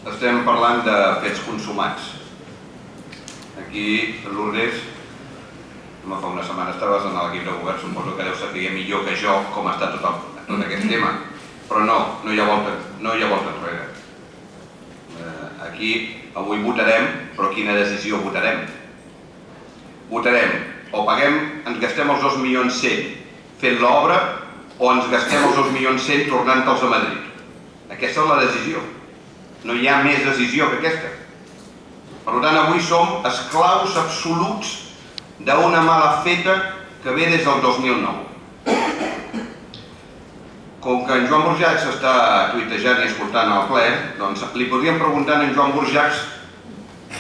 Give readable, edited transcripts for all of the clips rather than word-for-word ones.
estem parlant de fets consumats. Aquí, Lourdes, fa una setmana estaves en l'equip de govern, suposo que deus saber millor que jo com està tot aquest tema, però no hi ha volta enrere. Aquí, avui votarem, però quina decisió votarem? Votarem, o ens gastem els 2,1 milions fent l'obra, o ens gastem els 2,1 milions tornant-te'ls a Madrid. Aquesta és la decisió. No hi ha més decisió que aquesta. Per tant, avui som esclaus absoluts d'una mala feta que ve des del 2009. Com que en Joan Burjacs està tuitejant i escoltant el ple, doncs li podríem preguntar a en Joan Burjacs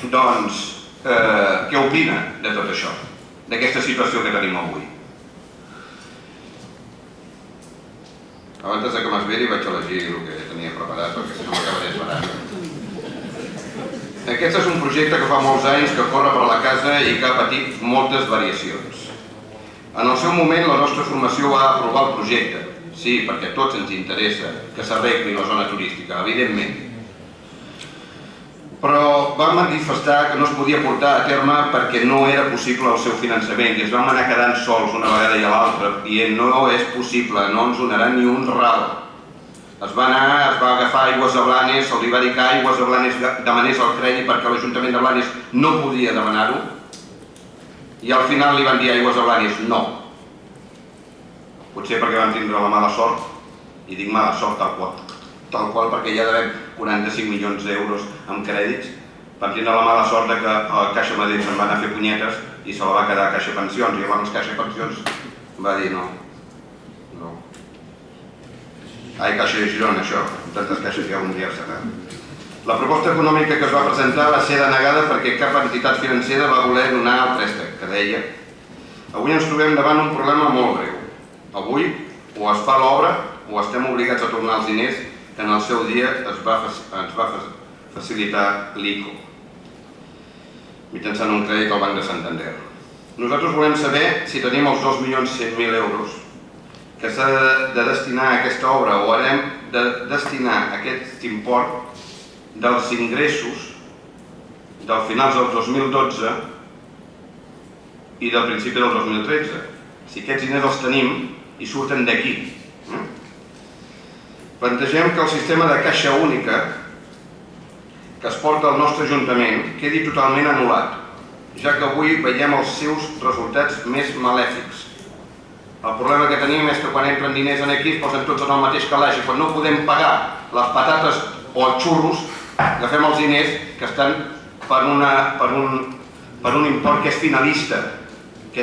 què opina de tot això, d'aquesta situació que tenim avui. Abans que m'esveri vaig elegir el que tenia preparat perquè si no m'acabaré esperant. Aquest és un projecte que fa molts anys que corre per la casa i que ha patit moltes variacions. En el seu moment la nostra formació va aprovar el projecte. Sí, perquè a tots ens interessa que s'arregli la zona turística, evidentment. Però vam manifestar que no es podia portar a terme perquè no era possible el seu finançament i ens vam anar quedant sols una vegada i a l'altra dient no és possible, no ens donarà ni un ral. Es va agafar Aigües de Blanes, se li va dir que Aigües de Blanes demanés el crèdit perquè l'Ajuntament de Blanes no podia demanar-ho i al final li van dir a Aigües de Blanes no. Potser perquè van tindre la mala sort, i dic mala sort tal qual perquè ja devem 45 milions d'euros en crèdits, vam tindre la mala sort que a Caixa Madrid se'n va anar a fer punyetes i se la va quedar a Caixa Pensions i llavors Caixa Pensions va dir no. Caixa de Girona, això, tantes caixes ja un dia serà. La proposta econòmica que es va presentar va ser denegada perquè cap entitat financera va voler donar el préstec, que deia. Avui ens trobem davant un problema molt greu. Avui o es fa l'obra o estem obligats a tornar els diners que en el seu dia ens va facilitar l'ICO, mitjançant un crèdit al Banc de Santander. Nosaltres volem saber si tenim els 2.100.000 euros que s'ha de destinar a aquesta obra o haurem de destinar aquest import dels ingressos del finals del 2012 i del principi del 2013. Si aquests diners els tenim i surten d'aquí. Plantegem que el sistema de caixa única que es porta al nostre Ajuntament quedi totalment anul·lat, ja que avui veiem els seus resultats més malèfics. El problema que tenim és que quan entren diners aquí es posen tots en el mateix calaix i quan no podem pagar les patates o els xurros agafem els diners que estan per un import que és finalista i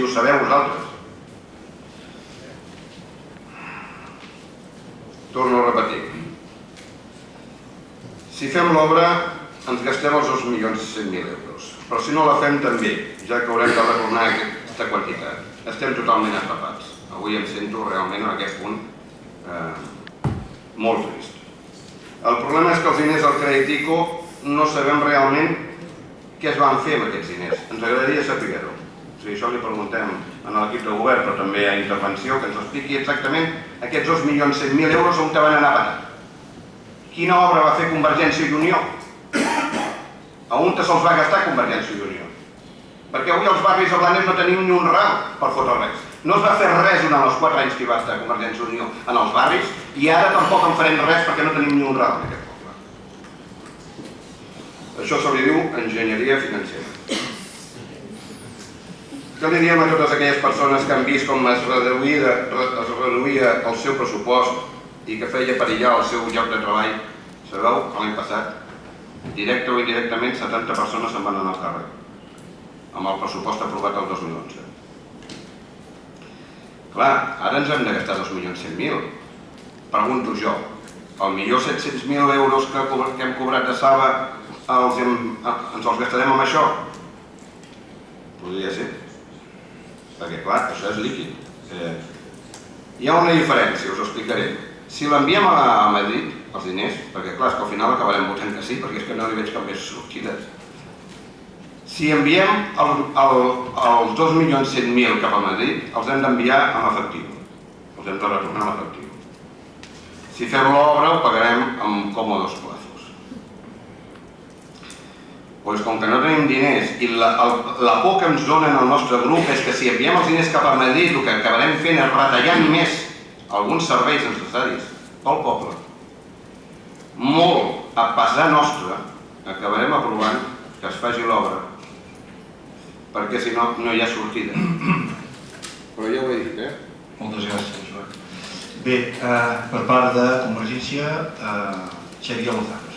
ho sabeu vosaltres. Torno a repetir. Si fem l'obra ens gastem els 2.100.000 euros, però si no la fem també, ja que haurem de retornar aquesta quantitat. Estem totalment atrapats. Avui em sento realment en aquest punt molt trist. El problema és que els diners del crèdit ICO no sabem realment què es van fer amb aquests diners. Ens agradaria saber-ho. Això li preguntem a l'equip de govern, però també a intervenció, que ens expliqui exactament aquests 2.100.000 euros on van anar a parar. Quina obra va fer Convergència i Unió? A on se'ls va gastar Convergència i Unió? Perquè avui als barris de Blanes no tenim ni un ral per fotre res. No es va fer res durant els 4 anys que hi va estar Convergència i Unió en els barris i ara tampoc en farem res perquè no tenim ni un ral en aquest poble. Això se li diu enginyeria financera. Què li diem a totes aquelles persones que han vist com es reduïa el seu pressupost i que feia perillar el seu lloc de treball? Sabeu, l'any passat, directe o indirectament, 70 persones se'n van anar al càrrec, amb el pressupost aprovat el 2011. Clar, ara ens hem de gastar 2.100.000. Pregunto jo, al millor 700.000 euros que hem cobrat de Saba ens els gastarem amb això? Podria ser. Perquè, clar, això és líquid. Hi ha una diferència, us ho explicaré. Si l'enviem a Madrid, els diners, perquè, clar, és que al final acabarem votant que sí, perquè és que no li veig cap més sortida. Si enviem els 2.100.000 cap a Madrid, els hem d'enviar en efectiu. Els hem de retornar en efectiu. Si fem l'obra, ho pagarem amb còmodes plazos. Doncs com que no tenim diners i la por que ens donen al nostre grup és que si enviem els diners cap a Madrid el que acabarem fent és retallant més alguns serveis necessaris pel poble, molt a pesar nostre acabarem aprovant que es faci l'obra, perquè si no, no hi ha sortida. Però ja ho he dit, Moltes gràcies, Joan. Bé, per part de Convergència, Xavier Lozano.